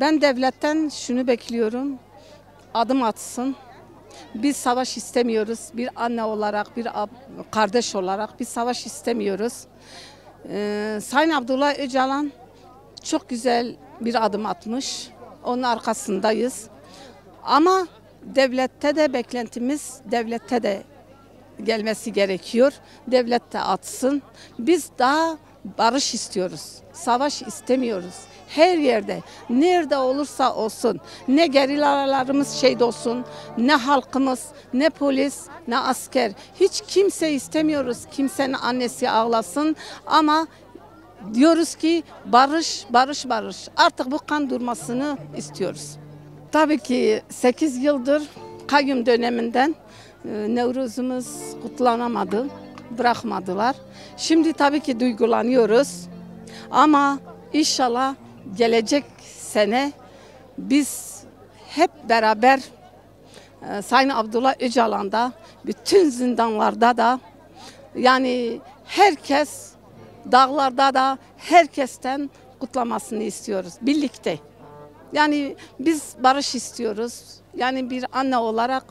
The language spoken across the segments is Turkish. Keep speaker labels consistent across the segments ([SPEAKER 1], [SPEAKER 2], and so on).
[SPEAKER 1] Ben devletten şunu bekliyorum, adım atsın. Biz savaş istemiyoruz, bir anne olarak, bir kardeş olarak bir savaş istemiyoruz. Sayın Abdullah Öcalan çok güzel bir adım atmış, onun arkasındayız. Ama devlette de beklentimiz, devlette de gelmesi gerekiyor. Devlet de atsın. Biz daha barış istiyoruz. Savaş istemiyoruz. Her yerde, nerede olursa olsun, ne gerillalarımız şehit olsun, ne halkımız, ne polis, ne asker. Hiç kimse istemiyoruz. Kimsenin annesi ağlasın ama diyoruz ki barış, barış, barış. Artık bu kan durmasını istiyoruz. Tabii ki 8 yıldır kayyum döneminden Nevruz'umuz kutlanamadı, bırakmadılar. Şimdi tabii ki duygulanıyoruz ama inşallah gelecek sene biz hep beraber Sayın Abdullah Öcalan'da, bütün zindanlarda da yani herkes dağlarda da herkesten kutlamasını istiyoruz birlikte. Yani biz barış istiyoruz. Yani bir anne olarak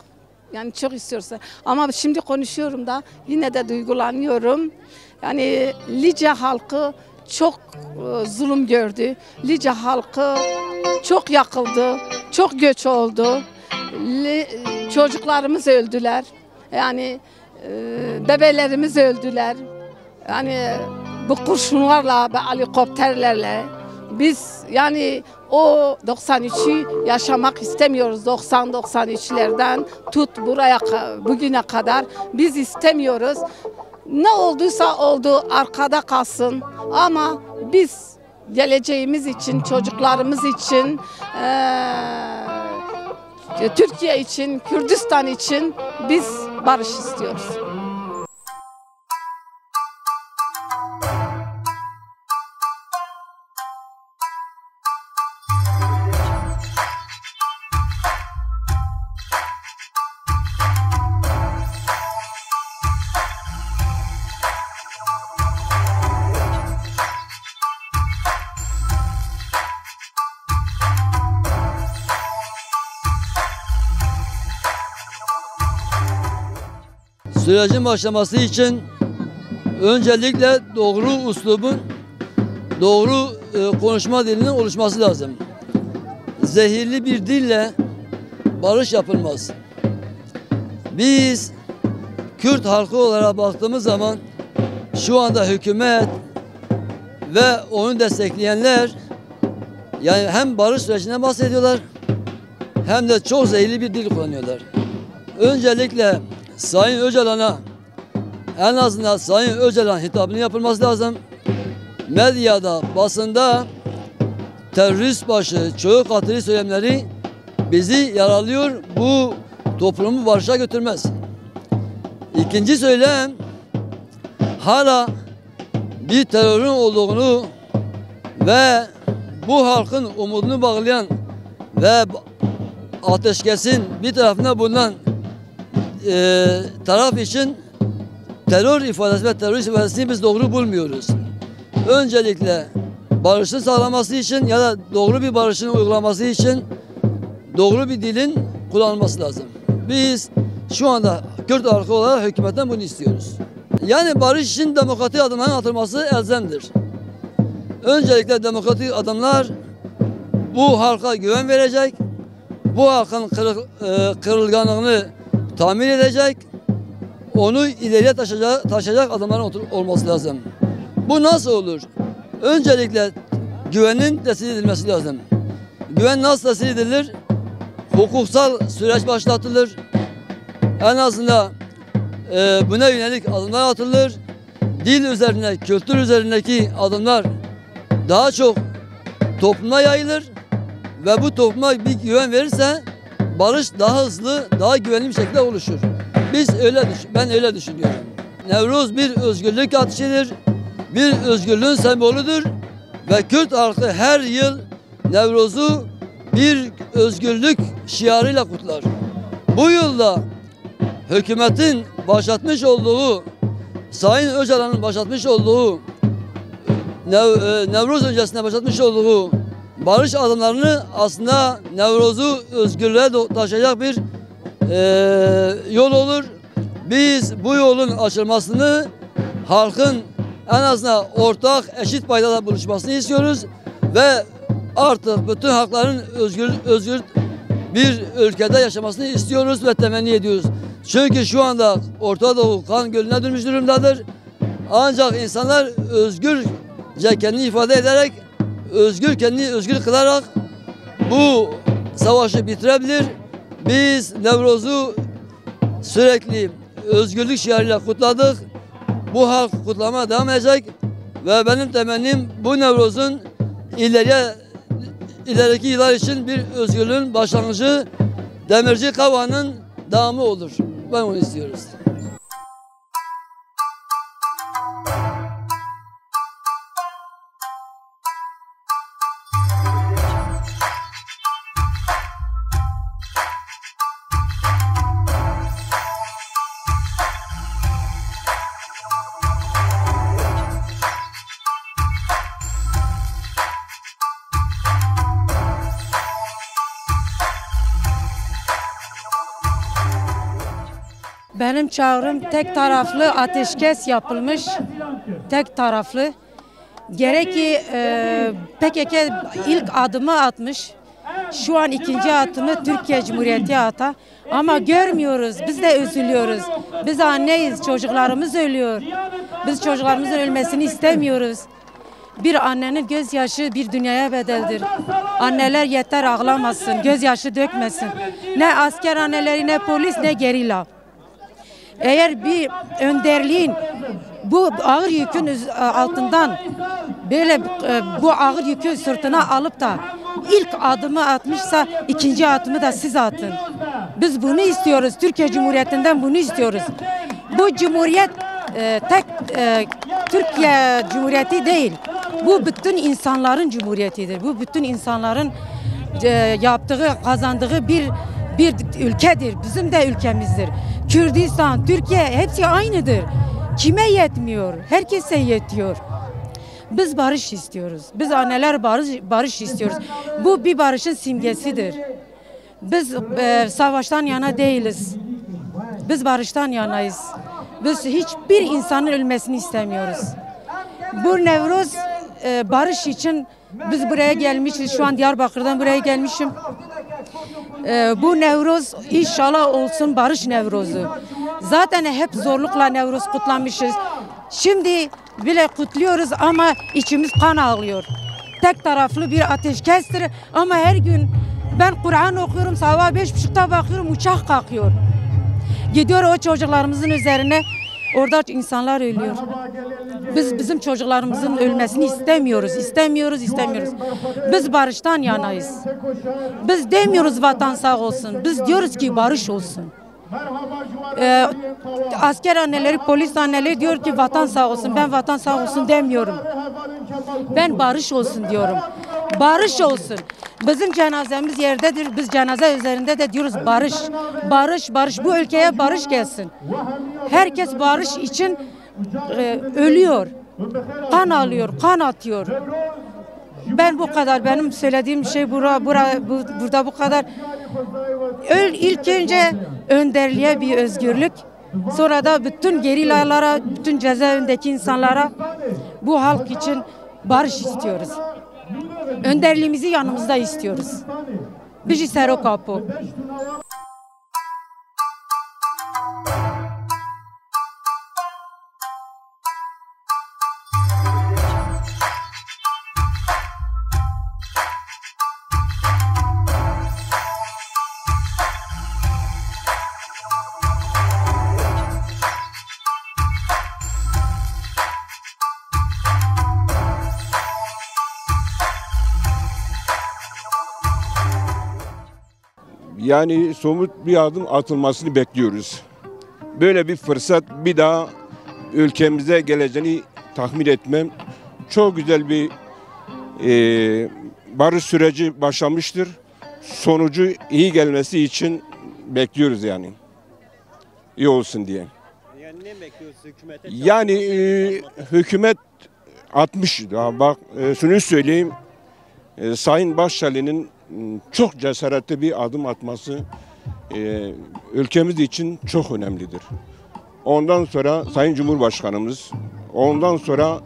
[SPEAKER 1] yani çok istiyoruz. Ama şimdi konuşuyorum da yine de duygulanıyorum. Yani Lice halkı çok zulüm gördü. Lice halkı çok yakıldı. Çok göç oldu. Çocuklarımız öldüler. Yani bebelerimiz öldüler. Yani bu kurşunlarla, bu helikopterlerle biz yani o 93'ü yaşamak istemiyoruz. 90-93'lerden tut buraya bugüne kadar biz istemiyoruz. Ne olduysa oldu, arkada kalsın ama biz geleceğimiz için, çocuklarımız için, Türkiye için, Kürdistan için biz barış istiyoruz.
[SPEAKER 2] Sürecin başlaması için öncelikle doğru üslubun, doğru konuşma dilinin oluşması lazım. Zehirli bir dille barış yapılmaz. Biz Kürt halkı olarak baktığımız zaman şu anda hükümet ve onu destekleyenler yani hem barış sürecinden bahsediyorlar hem de çok zehirli bir dil kullanıyorlar. Öncelikle Sayın Öcalan'a en azından Sayın Öcalan hitabının yapılması lazım. Medyada, basında terörist başı, çocuk katili söylemleri bizi yaralıyor. Bu toplumu barışa götürmez. İkinci söylem hala bir terörün olduğunu ve bu halkın umudunu bağlayan ve ateşkesin bir tarafına bulunan taraf için terör ifadesi ve terörist ifadesini biz doğru bulmuyoruz. Öncelikle barışın sağlaması için ya da doğru bir barışın uygulaması için doğru bir dilin kullanılması lazım. Biz şu anda Kürt halkı olarak hükümetten bunu istiyoruz. Yani barış için demokratik adımların atılması elzemdir. Öncelikle demokratik adımlar bu halka güven verecek, bu halkın kırılganlığını tamir edecek, onu ileriye taşıyacak adımların olması lazım. Bu nasıl olur? Öncelikle güvenin tesis edilmesi lazım. Güven nasıl tesis edilir? Hukuksal süreç başlatılır. En azından buna yönelik adımlar atılır. Dil üzerine, kültür üzerindeki adımlar daha çok topluma yayılır ve bu topluma bir güven verirse barış daha hızlı, daha güvenli bir şekilde oluşur. Ben öyle düşünüyorum. Nevruz bir özgürlük ateşidir, bir özgürlüğün sembolüdür ve Kürt halkı her yıl Nevruz'u bir özgürlük şiarıyla kutlar. Bu yılda hükümetin başlatmış olduğu, Sayın Öcalan'ın başlatmış olduğu, Nevruz öncesinde başlatmış olduğu barış adımlarını aslında Nevroz'u özgürlüğe taşıyacak bir yol olur. Biz bu yolun açılmasını halkın en azından ortak eşit paydada buluşmasını istiyoruz ve artık bütün halkların özgür bir ülkede yaşamasını istiyoruz ve temenni ediyoruz. Çünkü şu anda Orta Doğu kan gölüne dönmüş durumdadır. Ancak insanlar özgürce kendini ifade ederek, kendini özgür kılarak bu savaşı bitirebilir. Biz Nevroz'u sürekli özgürlük şiarıyla kutladık. Bu halk kutlamaya devam edecek ve benim temennim bu Nevroz'un ileriki yıllar için bir özgürlüğün başlangıcı, Demirci Kavağı'nın devamı olur. Ben onu istiyoruz.
[SPEAKER 3] Benim çağrım tek taraflı ateşkes yapılmış, tek taraflı. Gerek ki PKK ilk adımı atmış, şu an ikinci adımı Türkiye Cumhuriyeti ata. Ama görmüyoruz, biz de üzülüyoruz. Biz anneyiz, çocuklarımız ölüyor. Biz çocuklarımızın ölmesini istemiyoruz. Bir annenin gözyaşı bir dünyaya bedeldir. Anneler yeter ağlamasın, gözyaşı dökmesin. Ne asker anneleri, ne polis, ne gerilla. Eğer bir önderliğin bu ağır yükün altından böyle bu ağır yükü sırtına alıp da ilk adımı atmışsa ikinci adımı da siz atın. Biz bunu istiyoruz. Türkiye Cumhuriyeti'nden bunu istiyoruz. Bu cumhuriyet tek Türkiye Cumhuriyeti değil. Bu bütün insanların cumhuriyetidir. Bu bütün insanların yaptığı, kazandığı bir ülkedir. Bizim de ülkemizdir. Kürdistan, Türkiye hepsi aynıdır. Kime yetmiyor? Herkese yetiyor. Biz barış istiyoruz. Biz anneler barış istiyoruz. Bu bir barışın simgesidir. Biz savaştan yana değiliz. Biz barıştan yanayız. Biz hiçbir insanın ölmesini istemiyoruz. Bu Nevruz barış için biz buraya gelmişiz. Şu an Diyarbakır'dan buraya gelmişim. Bu Nevruz inşallah olsun barış Nevruz'u. Zaten hep zorlukla Nevruz kutlamışız. Şimdi bile kutluyoruz ama içimiz kan ağlıyor. Tek taraflı bir ateşkestir ama her gün ben Kur'an okuyorum, sabah 5.30'da bakıyorum uçak kalkıyor. Gidiyor o çocuklarımızın üzerine, orada insanlar ölüyor. Biz bizim çocuklarımızın ölmesini istemiyoruz. Biz barıştan yanayız. Biz demiyoruz vatan sağ olsun. Biz diyoruz ki barış olsun. Asker anneleri, polis anneleri diyor ki vatan sağ olsun. Ben vatan sağ olsun demiyorum. Ben barış olsun diyorum. Barış olsun. Bizim cenazemiz yerdedir. Biz cenaze üzerinde de diyoruz barış. Barış. Bu ülkeye barış gelsin. Herkes barış için ölüyor. Kan alıyor, kan atıyor. Ben bu kadar. Benim söylediğim şey burada bu kadar. İlk önce önderliğe bir özgürlük. Sonra da bütün gerillalara, bütün cezaevindeki insanlara bu halk için barış istiyoruz. Önderliğimizi yanımızda istiyoruz. Bizi sero kapı.
[SPEAKER 4] Yani somut bir adım atılmasını bekliyoruz. Böyle bir fırsat bir daha ülkemize geleceğini tahmin etmem. Çok güzel bir barış süreci başlamıştır. Sonucu iyi gelmesi için bekliyoruz yani. İyi olsun diye.
[SPEAKER 5] Yani ne bekliyoruz hükümete?
[SPEAKER 4] Yani hükümet 60 daha bak şunu söyleyeyim. Sayın Bahçeli'nin çok cesaretli bir adım atması ülkemiz için çok önemlidir. Ondan sonra Sayın Cumhurbaşkanımız, ondan sonra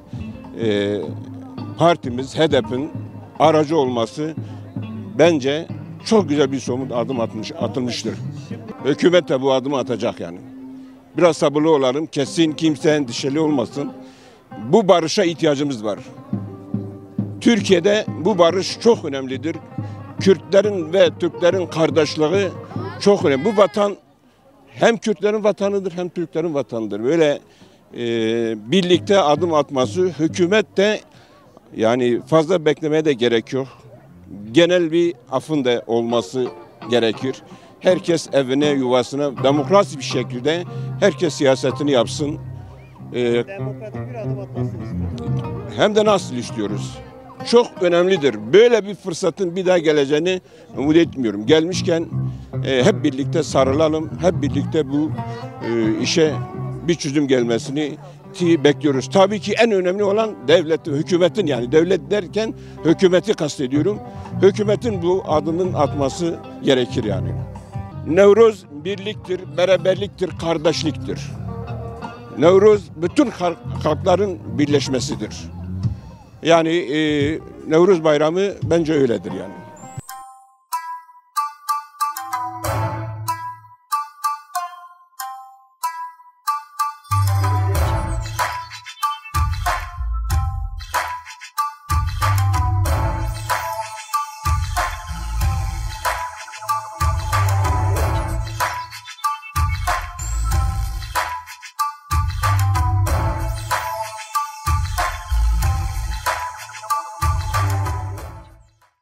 [SPEAKER 4] partimiz HDP'nin aracı olması bence çok güzel bir somut adım atılmıştır. Hükümet de bu adımı atacak yani. Biraz sabırlı olalım, kesin kimse endişeli olmasın. Bu barışa ihtiyacımız var. Türkiye'de bu barış çok önemlidir. Kürtlerin ve Türklerin kardeşliği çok önemli. Bu vatan hem Kürtlerin vatanıdır hem Türklerin vatanıdır. Böyle birlikte adım atması, hükümet de yani fazla beklemeye de gerek yok. Genel bir afın da olması gerekir. Herkes evine, yuvasına demokrasi bir şekilde herkes siyasetini yapsın.
[SPEAKER 5] Demokratik bir adım atmasını istiyoruz.
[SPEAKER 4] Hem de nasıl istiyoruz? Çok önemlidir. Böyle bir fırsatın bir daha geleceğini umut etmiyorum. Gelmişken hep birlikte sarılalım, hep birlikte bu işe bir çözüm gelmesini bekliyoruz. Tabii ki en önemli olan devlet, hükümetin, yani devlet derken hükümeti kastediyorum. Hükümetin bu adımın atması gerekir yani. Nevruz birliktir, beraberliktir, kardeşliktir. Nevruz bütün halkların birleşmesidir. Yani Nevruz Bayramı bence öyledir yani.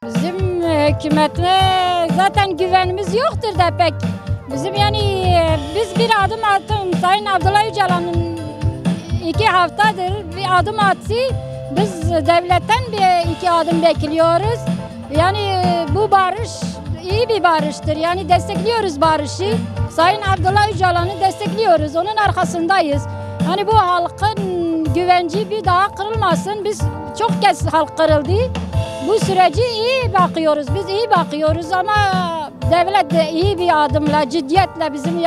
[SPEAKER 6] Bizim hükümetine zaten güvenimiz yoktur da pek. Bizim yani biz bir adım attım. Sayın Abdullah Öcalan'ın 2 haftadır bir adım attı. Biz devletten bir 2 adım bekliyoruz. Yani bu barış iyi bir barıştır. Yani destekliyoruz barışı. Sayın Abdullah Öcalan'ı destekliyoruz. Onun arkasındayız. Hani bu halkın güvenci bir daha kırılmasın. Biz çok kez halk kırıldı. Bu süreci iyi bakıyoruz, biz iyi bakıyoruz ama devlet de iyi bir adımla, ciddiyetle bizim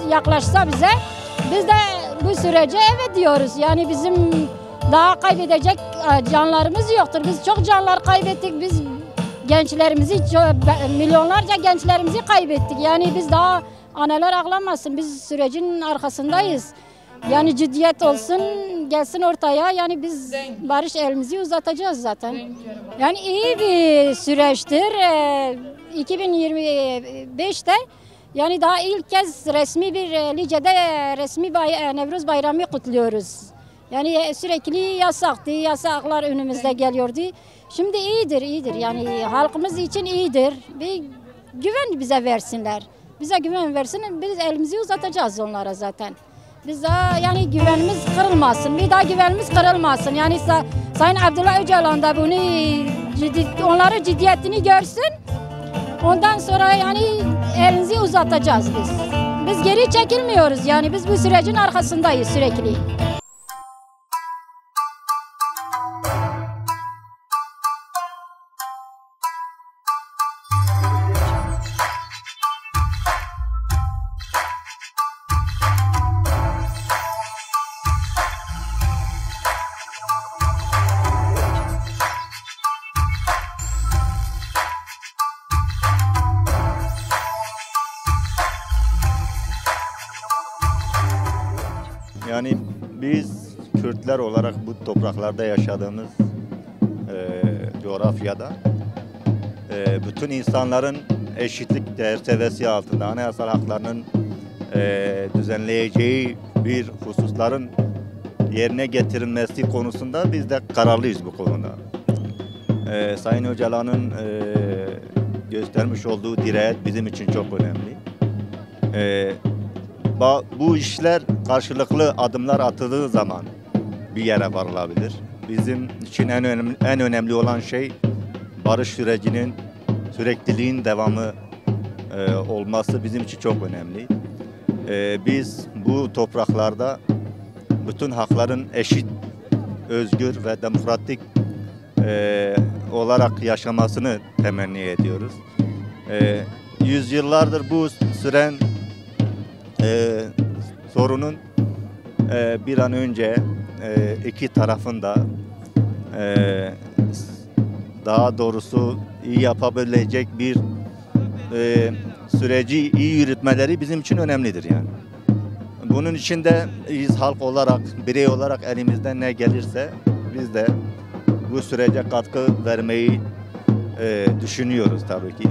[SPEAKER 6] yaklaşsa bize, biz de bu sürece evet diyoruz. Yani bizim daha kaybedecek canlarımız yoktur. Biz çok canlar kaybettik, biz gençlerimizi, milyonlarca gençlerimizi kaybettik. Yani biz daha analar ağlamasın, biz sürecin arkasındayız. Yani ciddiyet olsun, gelsin ortaya. Yani biz barış elimizi uzatacağız zaten. Yani iyi bir süreçtir. 2025'te yani daha ilk kez resmi bir Lice'de resmi Nevruz Bayramı kutluyoruz. Yani sürekli yasaktı, yasaklar önümüzde geliyordu. Şimdi iyidir. Yani halkımız için iyidir. Bir güven bize versinler. Bize güven versin, biz elimizi uzatacağız onlara zaten. Biz daha yani güvenimiz kırılmasın, bir daha güvenimiz kırılmasın. Yani Sayın Abdullah Öcalan da bunu onların ciddiyetini görsün. Ondan sonra yani elimizi uzatacağız biz. Biz geri çekilmiyoruz yani biz bu sürecin arkasındayız sürekli.
[SPEAKER 7] Yani biz Kürtler olarak bu topraklarda yaşadığımız coğrafyada bütün insanların eşitlik çerçevesi altında anayasal haklarının düzenleyeceği bir hususların yerine getirilmesi konusunda biz de kararlıyız bu konuda. Sayın Öcalan'ın göstermiş olduğu dirayet bizim için çok önemli. Bu işler karşılıklı adımlar atıldığı zaman bir yere varılabilir. Bizim için en önemli olan şey barış sürecinin sürekliliğin devamı olması bizim için çok önemli. Biz bu topraklarda bütün hakların eşit, özgür ve demokratik olarak yaşamasını temenni ediyoruz. Yüzyıllardır bu süren sorunun bir an önce iki tarafın da daha doğrusu iyi yapabilecek bir süreci iyi yürütmeleri bizim için önemlidir yani. Bunun için de biz halk olarak, birey olarak elimizden ne gelirse biz de bu sürece katkı vermeyi düşünüyoruz tabii ki.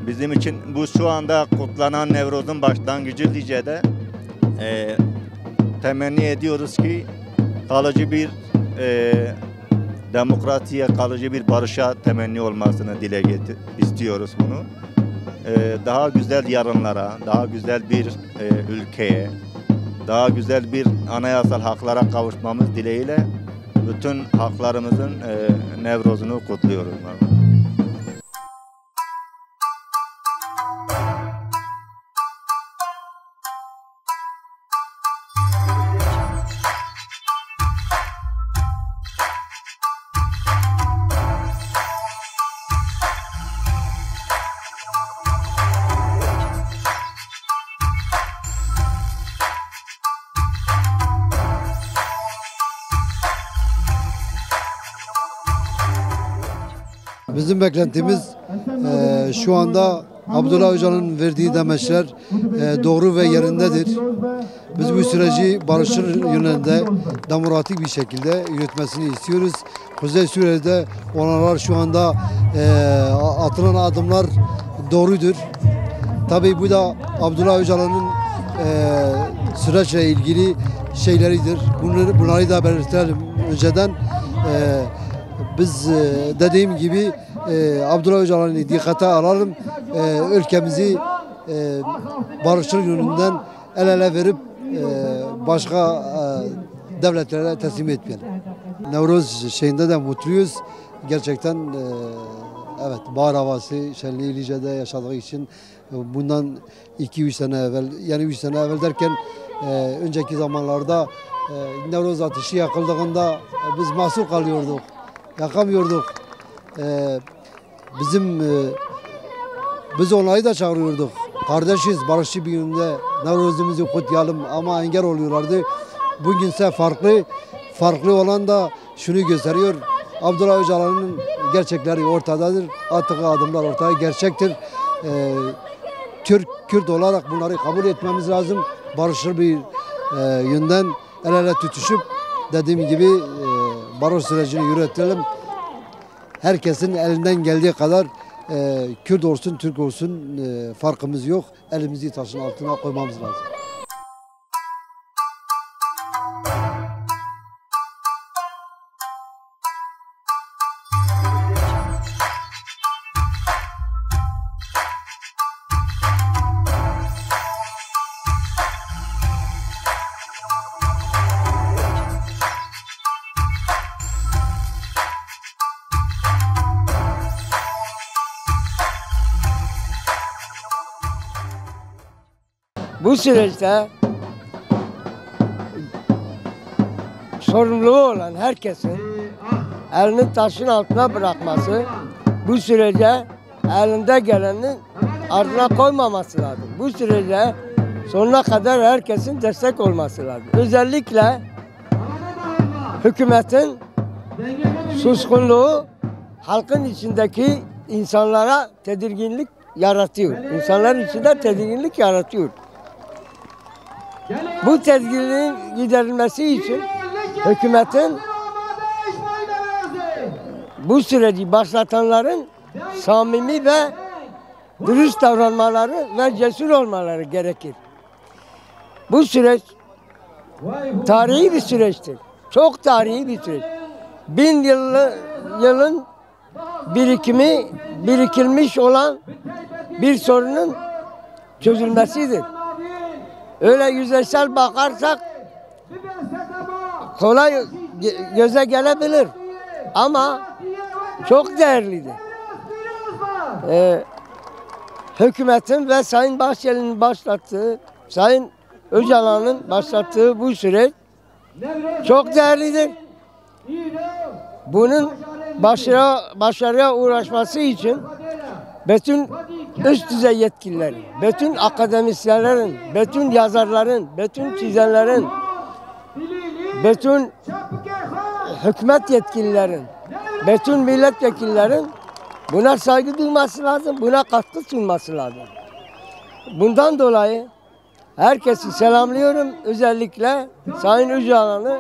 [SPEAKER 7] Bizim için bu şu anda kutlanan Nevruz'un başlangıcı Lice'de temenni ediyoruz ki kalıcı bir demokrasiye, kalıcı bir barışa temenni olmasını istiyoruz bunu. Daha güzel yarınlara, daha güzel bir ülkeye, daha güzel bir anayasal haklara kavuşmamız dileğiyle bütün haklarımızın Nevruz'unu kutluyoruz.
[SPEAKER 8] Bizim beklentimiz şu anda Abdullah Öcalan'ın verdiği demeçler doğru ve yerindedir. Biz bu süreci barışçıl yönünde demokratik bir şekilde yürütmesini istiyoruz. Kuzey Suriye'de olanlar şu anda atılan adımlar doğrudur. Tabii bu da Abdullah Öcalan'ın süreçle ilgili şeyleridir. Bunları da belirtelim önceden. Biz dediğim gibi Abdullah Öcalan'ı dikkate alalım. Ülkemizi barışçıl yönünden el ele verip başka devletlere teslim etmeyelim. Nevruz şeyinde de mutluyuz. Gerçekten evet, bahar havası şenliği Lice'de yaşadığı için bundan 2-3 sene evvel, yani 3 sene evvel derken önceki zamanlarda Nevruz ateşi yakıldığında biz mahsur kalıyorduk. Yakamıyorduk. Biz onları da çağırıyorduk. Kardeşiz, barışçı bir yönde Nevruz'umuzu kutlayalım ama engel oluyorlardı. Bugünse farklı olan da şunu gösteriyor. Abdullah Öcalan'ın gerçekleri ortadadır. Attığı adımlar ortaya gerçektir. Kürt olarak bunları kabul etmemiz lazım. Barışçıl bir yönden el ele tutuşup dediğim gibi barış sürecini yürütelim. Herkesin elinden geldiği kadar Kürt olsun, Türk olsun farkımız yok. Elimizi taşın altına koymamız lazım.
[SPEAKER 9] Bu süreçte sorumluluğu olan herkesin elini taşın altına bırakması, bu sürece elinde gelenin ardına koymaması lazım. Bu sürece sonuna kadar herkesin destek olması lazım. Özellikle hükümetin suskunluğu halkın içindeki insanlara tedirginlik yaratıyor. İnsanların içinde tedirginlik yaratıyor. Bu tedirginliğin giderilmesi için hükümetin bu süreci başlatanların samimi ve dürüst davranmaları ve cesur olmaları gerekir. Bu süreç tarihi bir süreçtir. Çok tarihi bir süreç. 1000 yılın birikilmiş olan bir sorunun çözülmesidir. Öyle yüzeysel bakarsak kolay göze gelebilir ama çok değerlidir. Hükümetin ve Sayın Bahçeli'nin başlattığı, Sayın Öcalan'ın başlattığı bu süreç çok değerlidir. Bunun başarıya uğraşması için bütün üst düzey yetkililerin, bütün akademisyenlerin, bütün yazarların, bütün çizenlerin, bütün hükümet yetkililerin, bütün milletvekillerin buna saygı duyması lazım, buna katkı sunması lazım. Bundan dolayı herkesi selamlıyorum. Özellikle Sayın Öcalan'ı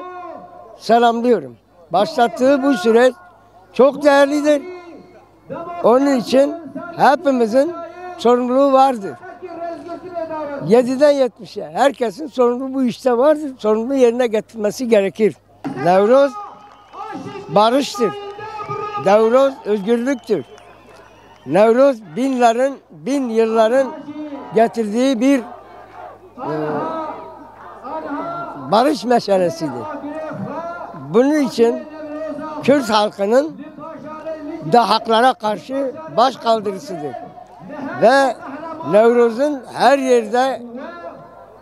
[SPEAKER 9] selamlıyorum. Başlattığı bu süreç çok değerlidir. Onun için hepimizin sorumluluğu vardır. 7'den 70'e herkesin sorumluluğu bu işte vardır. Sorumluluğu yerine getirmesi gerekir. Nevruz barıştır. Nevruz özgürlüktür. Nevruz bin yılların getirdiği bir barış meselesidir. Bunun için Kürt halkının da haklara karşı baş kaldırısıdır. Ve Nevruz'un her yerde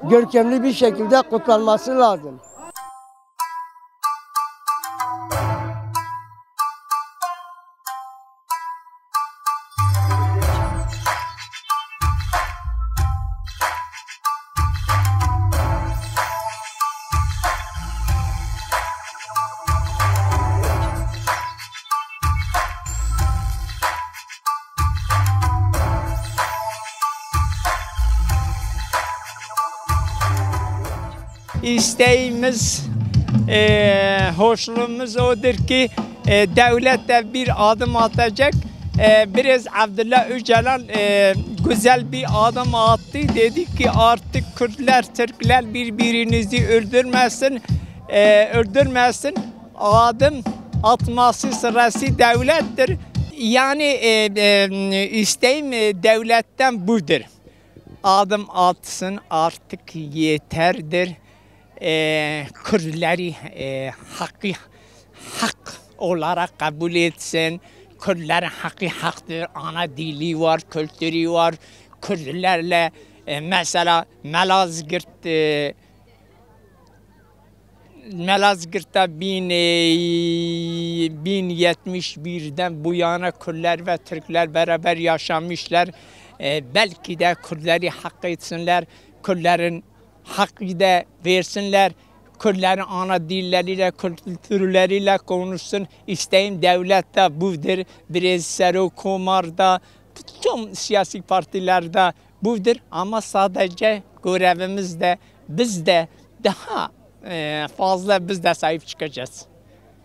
[SPEAKER 9] görkemli bir şekilde kutlanması lazım.
[SPEAKER 10] İsteğimiz, hoşluğumuz odur ki devlet de bir adım atacak. Biraz Abdullah Öcalan güzel bir adım attı. Dedi ki artık Kürtler, Türkler birbirinizi öldürmesin. Adım atması sırası devlettir. Yani isteğim devletten budur. Adım atsın, artık yeterdir. Kürtleri hak olarak kabul etsin. Kürtlerin haktır. Ana dili var, kültürü var. Kürtlerle mesela Malazgirt'ta 1071'den bu yana Kürtler ve Türkler beraber yaşamışlar. Belki de Kürtleri hak etsinler. Kürtlerin hakkı da versinler. Kürtlerin ana dilleriyle, kültürleriyle konuşsun. İsteğim devlette budur. Biraz Serokomar'da, tüm siyasi partilerde budur. Ama sadece görevimiz de biz de daha fazla biz de sahip çıkacağız.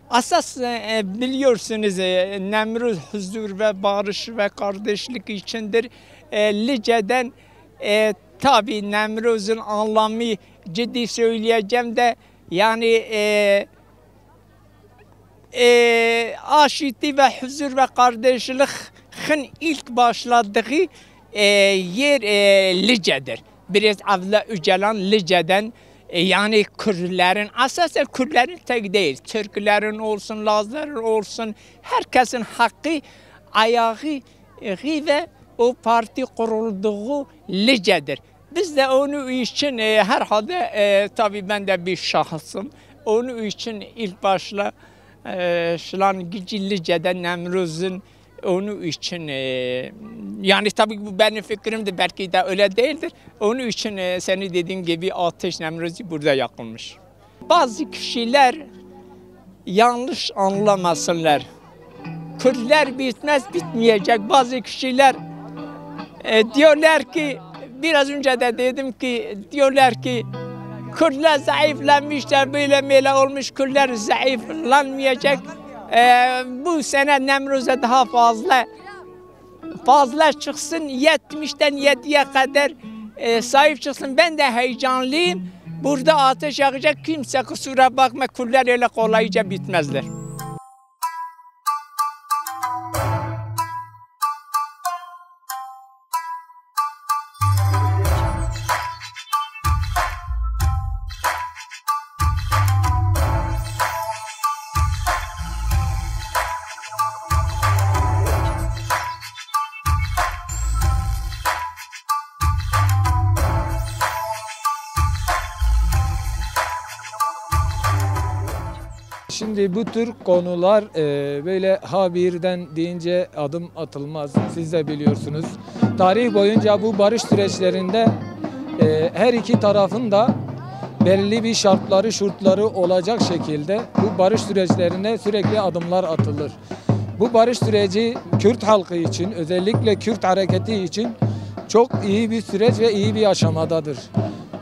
[SPEAKER 10] Asas biliyorsunuz Nemruz huzur ve barış ve kardeşlik içindir. Lice'den tabii Nemruz'un anlamı ciddi söyleyeceğim de yani aşiti ve huzur ve kardeşliğin ilk başladığı yer Lice'dir. Biraz Abdullah Öcalan Lice'den yani Kürtlerin, asasen Kürtlerin tek değil, Türklerin olsun, Lazların olsun, herkesin hakkı, ayağı ve o parti kurulduğu Lice'dir. Biz de onun için herhalde tabii ben de bir şahsım. Onun için ilk başlangıcı Lice'de Nemruz'un onun için yani tabii bu benim fikrimdir, belki de öyle değildir. Onun için senin dediğin gibi ateş Nemruz'u burada yakılmış. Bazı kişiler yanlış anlamasınlar. Kürtler bitmez, bitmeyecek. Bazı kişiler diyorlar ki, biraz önce de dedim ki, diyorlar ki Kürtler zayıflamışlar, böyle olmuş, Kürtler zayıflanmayacak. Bu sene Nemruz'a daha fazla çıksın, 70'ten 7'ye kadar sahip çıksın. Ben de heyecanlıyım. Burada ateş yakacak, kimse kusura bakma, Kürtler öyle kolayca bitmezler.
[SPEAKER 11] Şimdi bu tür konular böyle birden deyince adım atılmaz. Siz de biliyorsunuz. Tarih boyunca bu barış süreçlerinde her iki tarafın da belirli bir şartları olacak şekilde bu barış süreçlerine sürekli adımlar atılır. Bu barış süreci Kürt halkı için, özellikle Kürt hareketi için çok iyi bir süreç ve iyi bir aşamadadır.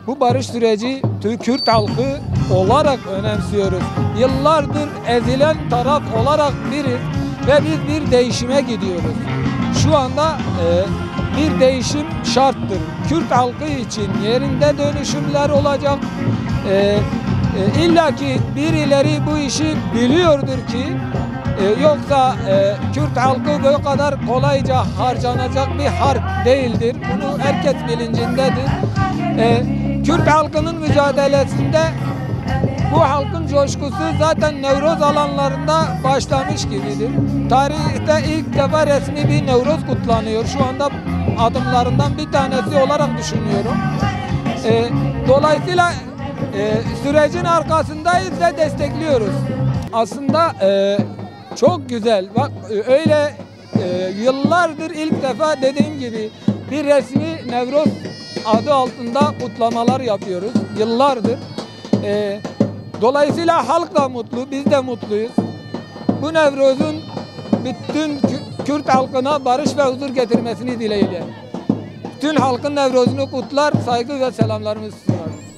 [SPEAKER 11] Bu barış süreci Kürt halkı olarak önemsiyoruz. Yıllardır ezilen taraf olarak biriz ve biz bir değişime gidiyoruz. Şu anda bir değişim şarttır. Kürt halkı için yerinde dönüşümler olacak. İlla ki birileri bu işi biliyordur ki yoksa Kürt halkı bu kadar kolayca harcanacak bir harp değildir. Bunu herkes bilincindedir. Kürt halkının mücadelesinde bu halkın coşkusu zaten Nevroz alanlarında başlamış gibidir. Tarihte ilk defa resmi bir Nevroz kutlanıyor. Şu anda adımlarından bir tanesi olarak düşünüyorum. Dolayısıyla sürecin arkasındayız ve destekliyoruz. Aslında çok güzel. Bak öyle yıllardır ilk defa dediğim gibi bir resmi Nevroz adı altında kutlamalar yapıyoruz. Yıllardır. Dolayısıyla halk da mutlu, biz de mutluyuz. Bu Nevroz'un bütün Kürt halkına barış ve huzur getirmesini dileğiyle. Bütün halkın Nevroz'unu kutlar, saygı ve selamlarımızı sunarız.